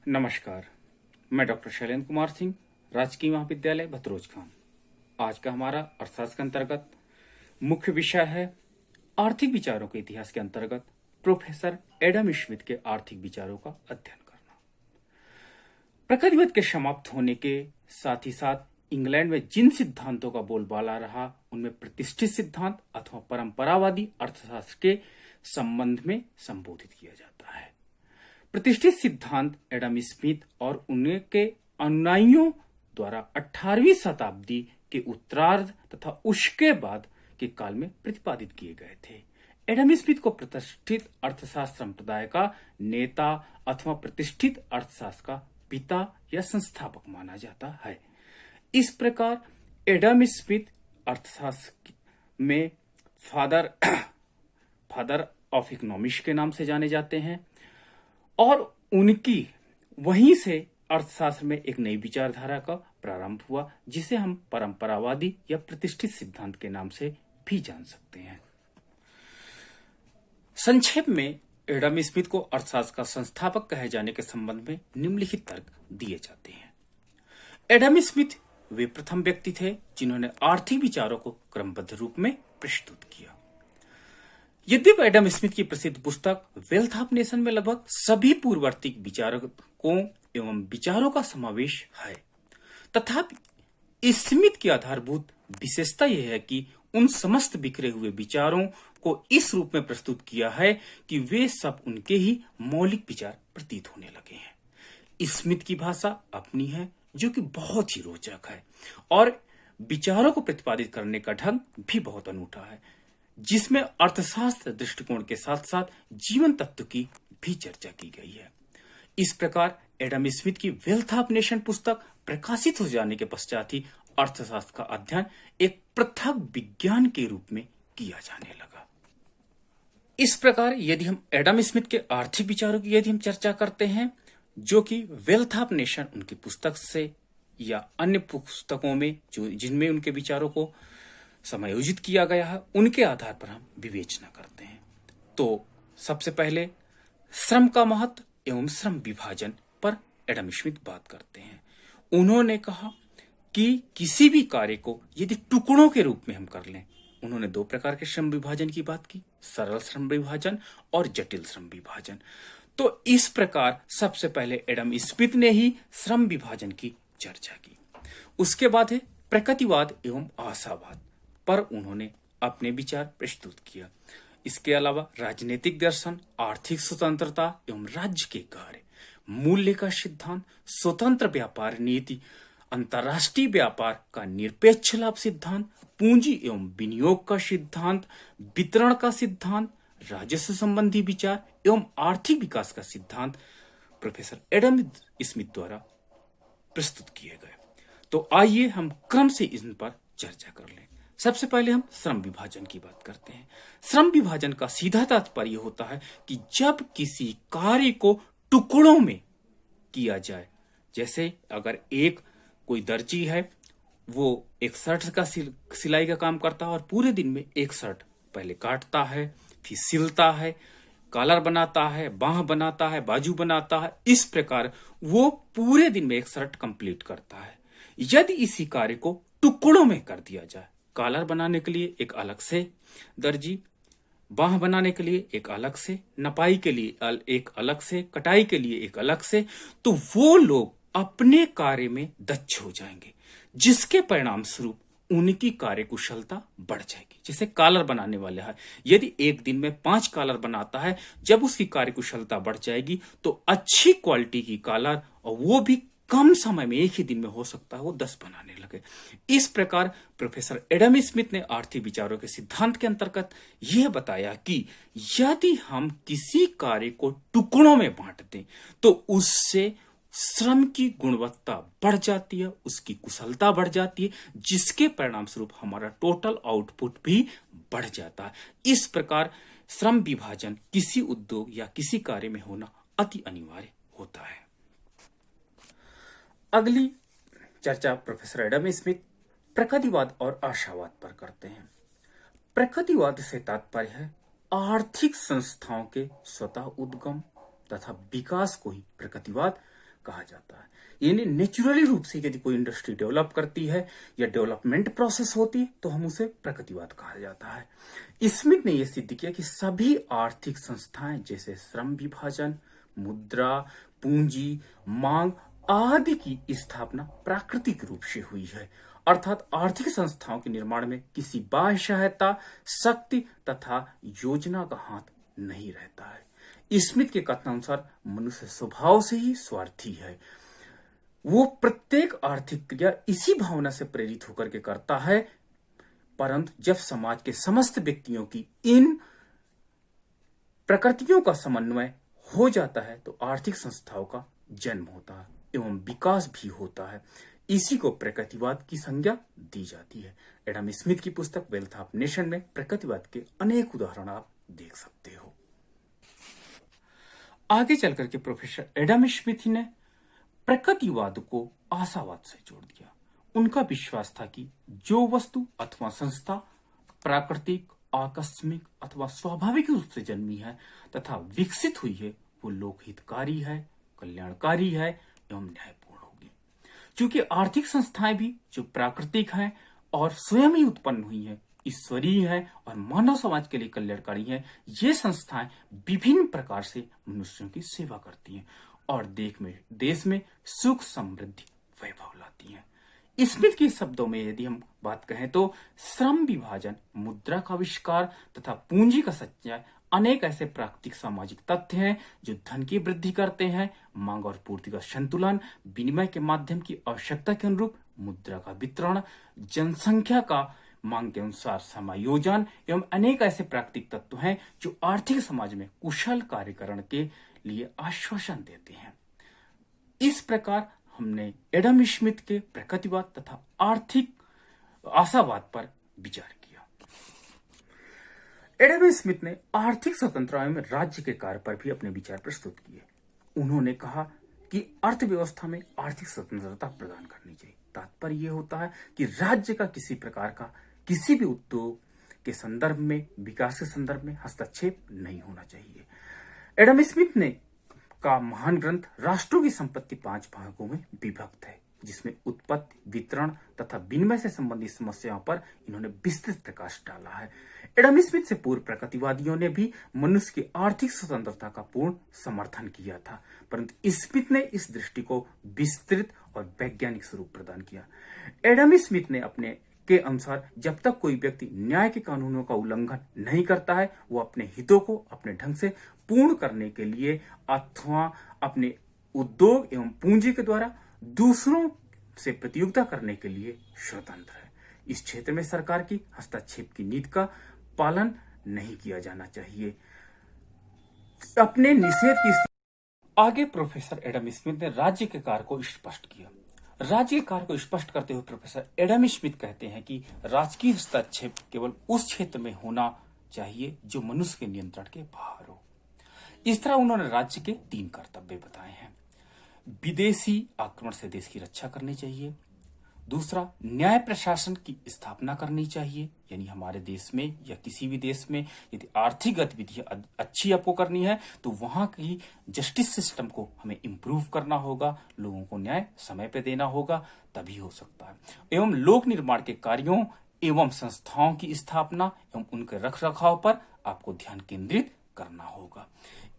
नमस्कार। मैं डॉक्टर शैलेंद्र कुमार सिंह, राजकीय महाविद्यालय भतरोज खान। आज का हमारा अर्थशास्त्र के अंतर्गत मुख्य विषय है आर्थिक विचारों के इतिहास के अंतर्गत प्रोफेसर एडम स्मिथ के आर्थिक विचारों का अध्ययन करना। प्रकृतिवाद के समाप्त होने के साथ ही साथ इंग्लैंड में जिन सिद्धांतों का बोलबाला रहा उनमें प्रतिष्ठित सिद्धांत अथवा परंपरावादी अर्थशास्त्र के संबंध में संबोधित किया जाता है। प्रतिष्ठित सिद्धांत एडम स्मिथ और उनके अनुयायियों द्वारा 18वीं शताब्दी के उत्तरार्ध तथा उसके बाद के काल में प्रतिपादित किए गए थे। एडम स्मिथ को प्रतिष्ठित अर्थशास्त्र संप्रदाय का नेता अथवा प्रतिष्ठित अर्थशास्त्र का पिता या संस्थापक माना जाता है। इस प्रकार एडम स्मिथ अर्थशास्त्र में फादर ऑफ इकोनॉमिक्स के नाम से जाने जाते हैं और उनकी वहीं से अर्थशास्त्र में एक नई विचारधारा का प्रारंभ हुआ, जिसे हम परंपरावादी या प्रतिष्ठित सिद्धांत के नाम से भी जान सकते हैं। संक्षेप में एडम स्मिथ को अर्थशास्त्र का संस्थापक कहे जाने के संबंध में निम्नलिखित तर्क दिए जाते हैं। एडम स्मिथ वे प्रथम व्यक्ति थे जिन्होंने आर्थिक विचारों को क्रमबद्ध रूप में प्रस्तुत किया। यद्यपि एडम स्मिथ की प्रसिद्ध पुस्तक वेल्थ ऑफ नेशन में लगभग सभी पूर्ववर्ती विचारकों एवं विचारों का समावेश है, तथापि स्मिथ की आधारभूत विशेषता यह है कि उन समस्त बिखरे हुए विचारों को इस रूप में प्रस्तुत किया है कि वे सब उनके ही मौलिक विचार प्रतीत होने लगे हैं। स्मिथ की भाषा अपनी है जो कि बहुत ही रोचक है और विचारों को प्रतिपादित करने का ढंग भी बहुत अनूठा है, जिसमें अर्थशास्त्र दृष्टिकोण के साथ साथ जीवन तत्व की भी चर्चा की गई है। इस प्रकार एडम स्मिथ की वेल्थ ऑफ नेशन पुस्तक प्रकाशित हो जाने के पश्चात ही अर्थशास्त्र का अध्ययन एक पृथक विज्ञान के रूप में किया जाने लगा। इस प्रकार यदि हम एडम स्मिथ के आर्थिक विचारों की यदि हम चर्चा करते हैं, जो कि वेल्थ ऑफ नेशन उनकी पुस्तक से या अन्य पुस्तकों में जो जिनमें उनके विचारों को समायोजित किया गया है, उनके आधार पर हम विवेचना करते हैं। तो सबसे पहले श्रम का महत्व एवं श्रम विभाजन पर एडम स्मिथ बात करते हैं। उन्होंने कहा कि किसी भी कार्य को यदि टुकड़ों के रूप में हम कर लें, उन्होंने दो प्रकार के श्रम विभाजन की बात की, सरल श्रम विभाजन और जटिल श्रम विभाजन। तो इस प्रकार सबसे पहले एडम स्मिथ ने ही श्रम विभाजन की चर्चा की। उसके बाद है प्रकृतिवाद एवं आशावाद पर उन्होंने अपने विचार प्रस्तुत किया। इसके अलावा राजनीतिक दर्शन, आर्थिक स्वतंत्रता एवं राज्य के कार्य, मूल्य का सिद्धांत, स्वतंत्र व्यापार नीति, अंतर्राष्ट्रीय व्यापार का निरपेक्ष लाभ सिद्धांत, पूंजी एवं विनियोग का सिद्धांत, वितरण का सिद्धांत, राजस्व संबंधी विचार एवं आर्थिक विकास का सिद्धांत प्रोफेसर एडम स्मिथ द्वारा प्रस्तुत किए गए। तो आइए हम क्रम से इन पर चर्चा कर लें। सबसे पहले हम श्रम विभाजन की बात करते हैं। श्रम विभाजन का सीधा तात्पर्य होता है कि जब किसी कार्य को टुकड़ों में किया जाए, जैसे अगर कोई दर्जी है, वो एक शर्ट का सिलाई का काम करता है और पूरे दिन में एक शर्ट पहले काटता है, फिर सिलता है, कॉलर बनाता है, बाह बनाता है, बाजू बनाता है। इस प्रकार वो पूरे दिन में एक शर्ट कंप्लीट करता है। यदि इसी कार्य को टुकड़ों में कर दिया जाए, कॉलर बनाने के लिए एक अलग से दर्जी, बाह बनाने के लिए एक अलग से, नपाई के लिए एक अलग से, कटाई के लिए एक अलग से, तो वो लोग अपने कार्य में दक्ष हो जाएंगे, जिसके परिणाम स्वरूप उनकी कार्यकुशलता बढ़ जाएगी। जैसे कॉलर बनाने वाला है, यदि एक दिन में 5 कॉलर बनाता है, जब उसकी कार्यकुशलता बढ़ जाएगी तो अच्छी क्वालिटी की कॉलर, और वो भी कम समय में, एक ही दिन में हो सकता है वो 10 बनाने लगे। इस प्रकार प्रोफेसर एडम स्मिथ ने आर्थिक विचारों के सिद्धांत के अंतर्गत यह बताया कि यदि हम किसी कार्य को टुकड़ों में बांट दें तो उससे श्रम की गुणवत्ता बढ़ जाती है, उसकी कुशलता बढ़ जाती है, जिसके परिणाम स्वरूप हमारा टोटल आउटपुट भी बढ़ जाता है। इस प्रकार श्रम विभाजन किसी उद्योग या किसी कार्य में होना अति अनिवार्य होता है। अगली चर्चा प्रोफेसर एडम स्मिथ प्रकृतिवाद और आशावाद पर करते हैं। प्रकृतिवाद से तात्पर्य है आर्थिक संस्थाओं के स्वतः उद्गम तथा विकास को ही प्रकृतिवाद कहा जाता है। यानी नेचुरली रूप से यदि कोई इंडस्ट्री डेवलप करती है या डेवलपमेंट प्रोसेस होती है तो हम उसे प्रगतिवाद कहा जाता है। स्मिथ ने यह सिद्ध किया कि सभी आर्थिक संस्थाएं जैसे श्रम विभाजन, मुद्रा, पूंजी, मांग आदि की स्थापना प्राकृतिक रूप से हुई है, अर्थात आर्थिक संस्थाओं के निर्माण में किसी बाह्य सहायता, शक्ति तथा योजना का हाथ नहीं रहता है। स्मिथ के कथनानुसार मनुष्य स्वभाव से ही स्वार्थी है। वो प्रत्येक आर्थिक क्रिया इसी भावना से प्रेरित होकर के करता है, परंतु जब समाज के समस्त व्यक्तियों की इन प्रकृतियों का समन्वय हो जाता है तो आर्थिक संस्थाओं का जन्म होता है एवं विकास भी होता है। इसी को प्रकृतिवाद की संज्ञा दी जाती है। एडम स्मिथ की पुस्तक वेल्थ ऑफ नेशन में प्रकृतिवाद के अनेक उदाहरण आप देख सकते हो। आगे चलकर के प्रोफेसर एडम स्मिथ ने प्रकृतिवाद को आशावाद से जोड़ दिया। उनका विश्वास था कि जो वस्तु अथवा संस्था प्राकृतिक, आकस्मिक अथवा स्वाभाविक रूप से जन्मी है तथा विकसित हुई है वो लोकहितकारी है, कल्याणकारी है एवं न्यायपूर्ण होगी। क्योंकि आर्थिक संस्थाएं भी जो प्राकृतिक हैं और स्वयं ही उत्पन्न हुई हैं, ईश्वरीय है और मानव समाज के लिए कल्याणकारी है, ये संस्थाएं विभिन्न प्रकार से मनुष्यों की सेवा करती हैं और देश में सुख, समृद्धि, वैभव लाती हैं। स्मिथ के शब्दों में यदि हम बात कहें तो श्रम विभाजन, मुद्रा का आविष्कार तथा पूंजी का संचय अनेक ऐसे प्राकृतिक सामाजिक तथ्य हैं जो धन की वृद्धि करते हैं। मांग और पूर्ति का संतुलन, विनिमय के माध्यम की आवश्यकता के अनुरूप मुद्रा का वितरण, जनसंख्या का मांग के अनुसार समायोजन एवं अनेक ऐसे प्राकृतिक तत्व हैं जो आर्थिक समाज में कुशल कार्यकरण के लिए आश्वासन देते हैं। इस प्रकार हमने एडम स्मिथ के प्रकृतिवाद तथा आर्थिक आशावाद पर विचार किया। एडम स्मिथ ने आर्थिक स्वतंत्रता में राज्य के कार्य पर भी अपने विचार प्रस्तुत किए। उन्होंने कहा कि अर्थव्यवस्था में आर्थिक स्वतंत्रता प्रदान करनी चाहिए। तात्पर्य यह होता है कि राज्य का किसी प्रकार का किसी भी उद्योग के संदर्भ में, विकास के संदर्भ में हस्तक्षेप नहीं होना चाहिए। एडम स्मिथ ने का महान ग्रंथ राष्ट्रों की संपत्ति 5 भागों में विभक्त है, जिसमें उत्पत्ति, वितरण तथा विनिमय से संबंधित समस्याओं पर इन्होंने विस्तृत प्रकाश डाला है। एडम स्मिथ से पूर्व प्रकृतिवादियों ने भी मनुष्य की आर्थिक स्वतंत्रता का पूर्ण समर्थन किया था, परंतु स्मिथ ने इस दृष्टि को विस्तृत और वैज्ञानिक स्वरूप प्रदान किया। एडम स्मिथ ने अपने के अनुसार जब तक कोई व्यक्ति न्याय के कानूनों का उल्लंघन नहीं करता है, वो अपने हितों को अपने ढंग से पूर्ण करने के लिए अथवा अपने उद्योग एवं पूंजी के द्वारा दूसरों से प्रतियोगिता करने के लिए स्वतंत्र है। इस क्षेत्र में सरकार की हस्तक्षेप की नीति का पालन नहीं किया जाना चाहिए। अपने निषेध की आगे प्रोफेसर एडम स्मिथ ने राज्य के कार्य को स्पष्ट किया। राज्य के कार्य को स्पष्ट करते हुए प्रोफेसर एडम स्मिथ कहते हैं कि राजकीय हस्तक्षेप केवल उस क्षेत्र में होना चाहिए जो मनुष्य के नियंत्रण के बाहर हो। इस तरह उन्होंने राज्य के 3 कर्तव्य बताए हैं। विदेशी आक्रमण से देश की रक्षा करनी चाहिए। दूसरा, न्याय प्रशासन की स्थापना करनी चाहिए, यानी हमारे देश में या किसी भी देश में यदि आर्थिक गतिविधियां अच्छी आपको करनी है तो वहां की जस्टिस सिस्टम को हमें इम्प्रूव करना होगा, लोगों को न्याय समय पे देना होगा, तभी हो सकता है। एवं लोक निर्माण के कार्यों एवं संस्थाओं की स्थापना एवं उनके रख रखाव पर आपको ध्यान केंद्रित करना होगा।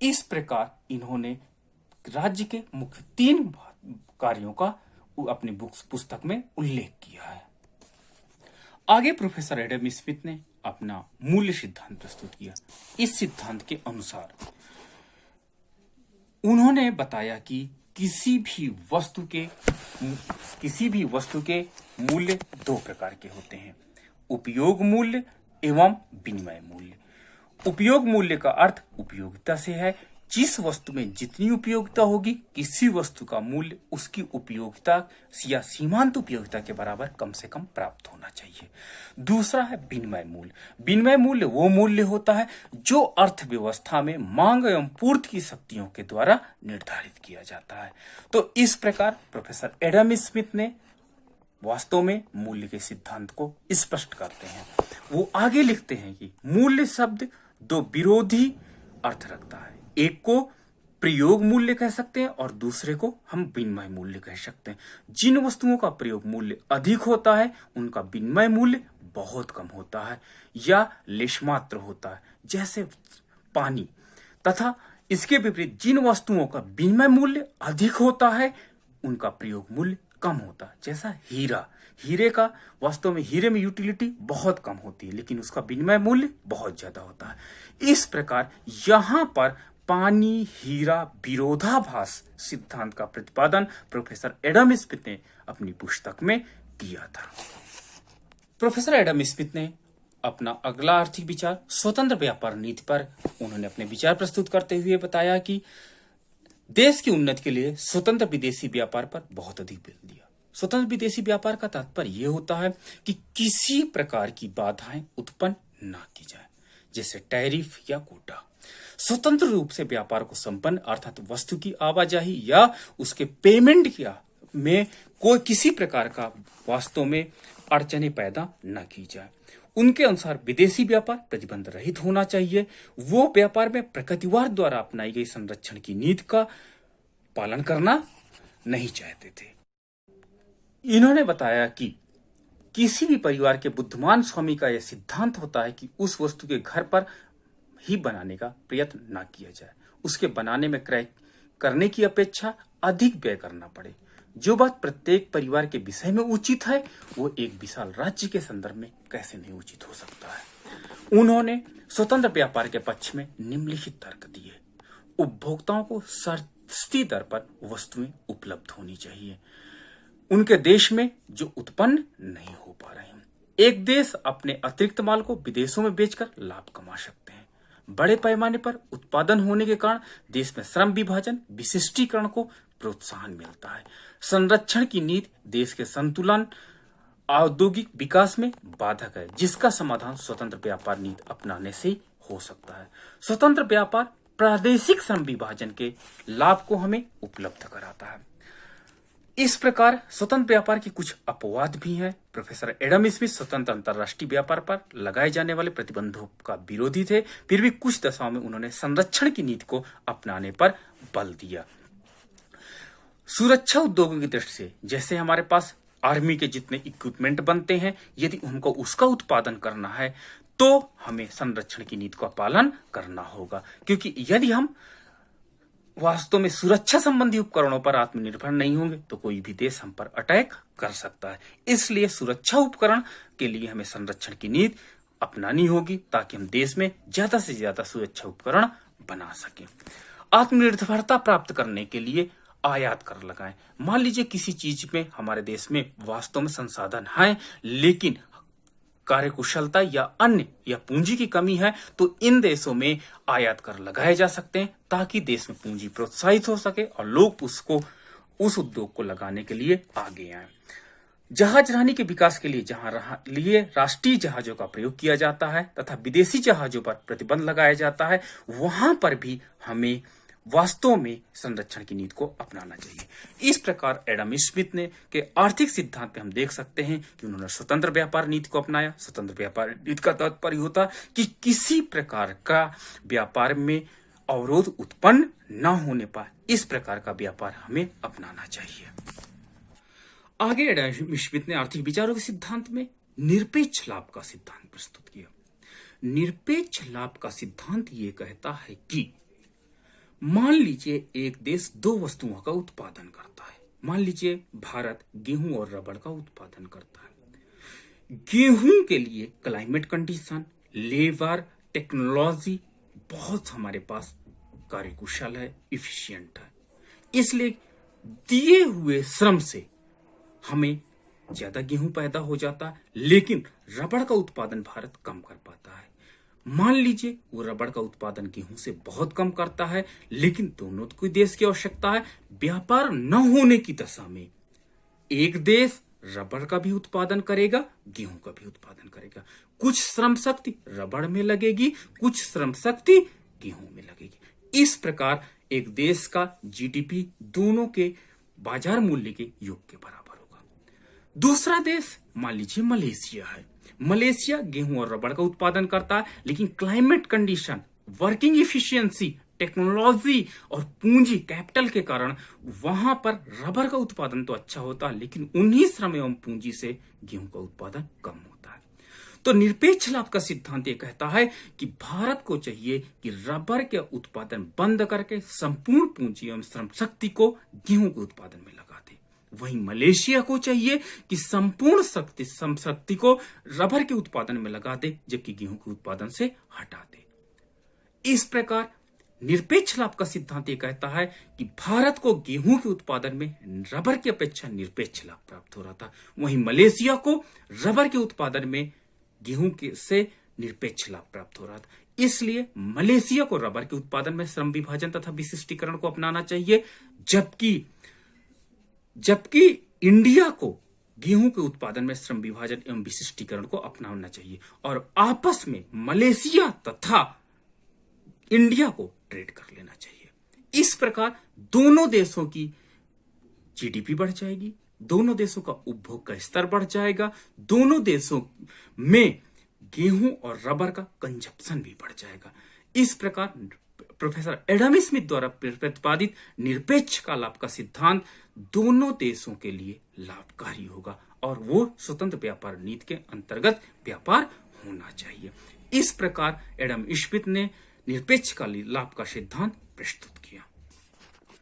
इस प्रकार इन्होंने राज्य के मुख्य 3 कार्यों का अपनी पुस्तक में उल्लेख किया है। आगे प्रोफेसर एडम स्मिथ ने अपना मूल्य सिद्धांत प्रस्तुत किया। इस सिद्धांत के अनुसार उन्होंने बताया कि किसी भी वस्तु के मूल्य 2 प्रकार के होते हैं, उपयोग मूल्य एवं विनिमय मूल्य। उपयोग मूल्य का अर्थ उपयोगिता से है। जिस वस्तु में जितनी उपयोगिता होगी, किसी वस्तु का मूल्य उसकी उपयोगिता या सीमांत उपयोगिता के बराबर कम से कम प्राप्त होना चाहिए। दूसरा है विनिमय मूल्य। विनिमय मूल्य वो मूल्य होता है जो अर्थव्यवस्था में मांग एवं पूर्ति की शक्तियों के द्वारा निर्धारित किया जाता है। तो इस प्रकार प्रोफेसर एडम स्मिथ ने वास्तव में मूल्य के सिद्धांत को स्पष्ट करते हैं। वो आगे लिखते हैं कि मूल्य शब्द 2 विरोधी अर्थ रखता है। एक को प्रयोग मूल्य कह सकते हैं और दूसरे को हम विनिमय मूल्य कह सकते हैं। जिन वस्तुओं का प्रयोग मूल्य अधिक होता है उनका विनिमय मूल्य बहुत कम होता है या लेशमात्र होता है, जैसे पानी। तथा इसके विपरीत जिन वस्तुओं का विनिमय मूल्य अधिक होता है उनका प्रयोग मूल्य कम होता है, जैसा हीरा। हीरे का वास्तव में हीरे में यूटिलिटी बहुत कम होती है लेकिन उसका विनिमय मूल्य बहुत ज्यादा होता है। इस प्रकार यहां पर पानी हीरा विरोधाभास सिद्धांत का प्रतिपादन प्रोफेसर एडम स्मिथ ने अपनी पुस्तक में किया था। प्रोफेसर एडम स्मिथ ने अपना अगला आर्थिक विचार स्वतंत्र व्यापार नीति पर उन्होंने अपने विचार प्रस्तुत करते हुए बताया कि देश की उन्नति के लिए स्वतंत्र विदेशी व्यापार पर बहुत अधिक बल दिया। स्वतंत्र विदेशी व्यापार का तात्पर्य यह होता है कि किसी प्रकार की बाधाएं उत्पन्न ना की जाए, जैसे टैरिफ या कोटा। स्वतंत्र रूप से व्यापार को संपन्न अर्थात वस्तु की आवाजाही या उसके पेमेंट किया में कोई किसी प्रकार का वास्तव में अड़चने पैदा न की जाए। उनके अनुसार विदेशी व्यापार प्रतिबंध रहित होना चाहिए। वो व्यापार में प्रकृतिवाद द्वारा अपनाई गई संरक्षण की नीति का पालन करना नहीं चाहते थे। इन्होंने बताया कि किसी भी परिवार के बुद्धिमान स्वामी का यह सिद्धांत होता है कि उस वस्तु के घर पर ही बनाने का प्रयत्न न किया जाए, उसके बनाने में क्रय करने की अपेक्षा अधिक व्यय करना पड़े। जो बात प्रत्येक परिवार के विषय में उचित है वो एक विशाल राज्य के संदर्भ में कैसे नहीं उचित हो सकता है। उन्होंने स्वतंत्र व्यापार के पक्ष में निम्नलिखित तर्क दिए। उपभोक्ताओं को सस्ती दर पर वस्तुएं उपलब्ध होनी चाहिए उनके देश में जो उत्पन्न नहीं हो पा रहे हैं। एक देश अपने अतिरिक्त माल को विदेशों में बेचकर लाभ कमा सकते हैं। बड़े पैमाने पर उत्पादन होने के कारण देश में श्रम विभाजन विशिष्टीकरण को प्रोत्साहन मिलता है। संरक्षण की नीति देश के संतुलन औद्योगिक विकास में बाधक है, जिसका समाधान स्वतंत्र व्यापार नीति अपनाने से ही हो सकता है। स्वतंत्र व्यापार प्रादेशिक श्रम विभाजन के लाभ को हमें उपलब्ध कराता है। इस प्रकार स्वतंत्र व्यापार की कुछ अपवाद भी हैं। प्रोफेसर एडम स्मिथ स्वतंत्र अंतरराष्ट्रीय व्यापार पर लगाए जाने वाले प्रतिबंधों का विरोधी थे, फिर भी कुछ दशाओं में उन्होंने संरक्षण की नीति को अपनाने पर बल दिया। सुरक्षा उद्योगों की दृष्टि से जैसे हमारे पास आर्मी के जितने इक्विपमेंट बनते हैं, यदि उनको उसका उत्पादन करना है तो हमें संरक्षण की नीति का पालन करना होगा, क्योंकि यदि हम वास्तव में सुरक्षा संबंधी उपकरणों पर आत्मनिर्भर नहीं होंगे तो कोई भी देश हम पर अटैक कर सकता है। इसलिए सुरक्षा उपकरण के लिए हमें संरक्षण की नीति अपनानी होगी ताकि हम देश में ज्यादा से ज्यादा सुरक्षा उपकरण बना सकें। आत्मनिर्भरता प्राप्त करने के लिए आयात कर लगाएं। मान लीजिए किसी चीज में हमारे देश में वास्तव में संसाधन है लेकिन कार्यकुशलता या अन्य या पूंजी की कमी है, तो इन देशों में आयात कर लगाए जा सकते हैं ताकि देश में पूंजी प्रोत्साहित हो सके और लोग उस उद्योग को लगाने के लिए आगे आए। जहाजरानी के विकास के लिए राष्ट्रीय जहाजों का प्रयोग किया जाता है तथा विदेशी जहाजों पर प्रतिबंध लगाया जाता है, वहां पर भी हमें वास्तव में संरक्षण की नीति को अपनाना चाहिए। इस प्रकार एडम स्मिथ ने के आर्थिक सिद्धांत में हम देख सकते हैं कि उन्होंने स्वतंत्र व्यापार नीति को अपनाया। स्वतंत्र व्यापार नीति का तात्पर्य होता कि किसी प्रकार का व्यापार में अवरोध उत्पन्न न होने पाए, इस प्रकार का व्यापार हमें अपनाना चाहिए। आगे एडम स्मिथ ने आर्थिक विचारों के सिद्धांत में निरपेक्ष लाभ का सिद्धांत प्रस्तुत किया। निरपेक्ष लाभ का सिद्धांत ये कहता है कि मान लीजिए एक देश दो वस्तुओं का उत्पादन करता है। मान लीजिए भारत गेहूं और रबड़ का उत्पादन करता है। गेहूं के लिए क्लाइमेट कंडीशन, लेबर, टेक्नोलॉजी बहुत हमारे पास कार्यकुशल है, इफिशिएंट है। इसलिए दिए हुए श्रम से हमें ज्यादा गेहूं पैदा हो जाता है, लेकिन रबड़ का उत्पादन भारत कम कर पाता है। मान लीजिए वो रबड़ का उत्पादन गेहूं से बहुत कम करता है, लेकिन दोनों को देश की आवश्यकता है। व्यापार न होने की दशा में एक देश रबड़ का भी उत्पादन करेगा, गेहूं का भी उत्पादन करेगा। कुछ श्रम शक्ति रबड़ में लगेगी, कुछ श्रम शक्ति गेहूं में लगेगी। इस प्रकार एक देश का जीडीपी दोनों के बाजार मूल्य के योग के बराबर होगा। दूसरा देश मान लीजिए मलेशिया है। मलेशिया गेहूं और रबड़ का उत्पादन करता है, लेकिन climate condition, working efficiency, technology और पूंजी कैपिटल के कारण वहां पर रबर का उत्पादन तो अच्छा होता है, लेकिन उन्हीं श्रम एवं पूंजी से गेहूं का उत्पादन कम होता है। तो निरपेक्ष लाभ का सिद्धांत ये कहता है कि भारत को चाहिए कि रबर के उत्पादन बंद करके संपूर्ण पूंजी एवं श्रम शक्ति को गेहूं के उत्पादन में लगा दे। वहीं मलेशिया को चाहिए कि संपूर्ण शक्ति को रबर के उत्पादन में लगा दे, जबकि गेहूं के उत्पादन से हटा दे। इस प्रकार निरपेक्ष लाभ का सिद्धांत ये कहता है कि भारत को गेहूं के उत्पादन में रबर की अपेक्षा निरपेक्ष लाभ प्राप्त हो रहा था, वहीं मलेशिया को रबर के उत्पादन में गेहूं से निरपेक्ष लाभ प्राप्त हो रहा था। इसलिए मलेशिया को रबर के उत्पादन में श्रम विभाजन तथा विशिष्टीकरण को अपनाना चाहिए, जबकि इंडिया को गेहूं के उत्पादन में श्रम विभाजन एवं विशिष्टीकरण को अपनाना चाहिए और आपस में मलेशिया तथा इंडिया को ट्रेड कर लेना चाहिए। इस प्रकार दोनों देशों की जीडीपी बढ़ जाएगी, दोनों देशों का उपभोग का स्तर बढ़ जाएगा, दोनों देशों में गेहूं और रबर का कंजप्शन भी बढ़ जाएगा। इस प्रकार प्रोफेसर एडम स्मिथ द्वारा प्रतिपादित निरपेक्ष का लाभ का सिद्धांत दोनों देशों के लिए लाभकारी होगा और वो स्वतंत्र व्यापार नीति के अंतर्गत व्यापार होना चाहिए। इस प्रकार एडम स्मिथ ने निरपेक्ष का लाभ का सिद्धांत प्रस्तुत किया।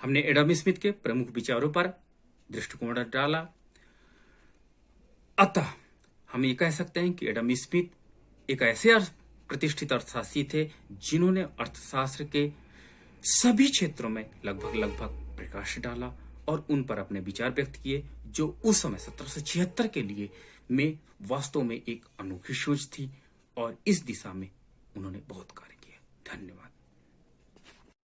हमने एडम स्मिथ के प्रमुख विचारों पर दृष्टिकोण डाला। अतः हम ये कह सकते हैं कि एडम स्मिथ एक ऐसे प्रतिष्ठित अर्थशास्त्री थे जिन्होंने अर्थशास्त्र के सभी क्षेत्रों में लगभग प्रकाश डाला और उन पर अपने विचार व्यक्त किए, जो उस समय 1776 के लिए में वास्तव में एक अनोखी सोच थी और इस दिशा में उन्होंने बहुत कार्य किया। धन्यवाद।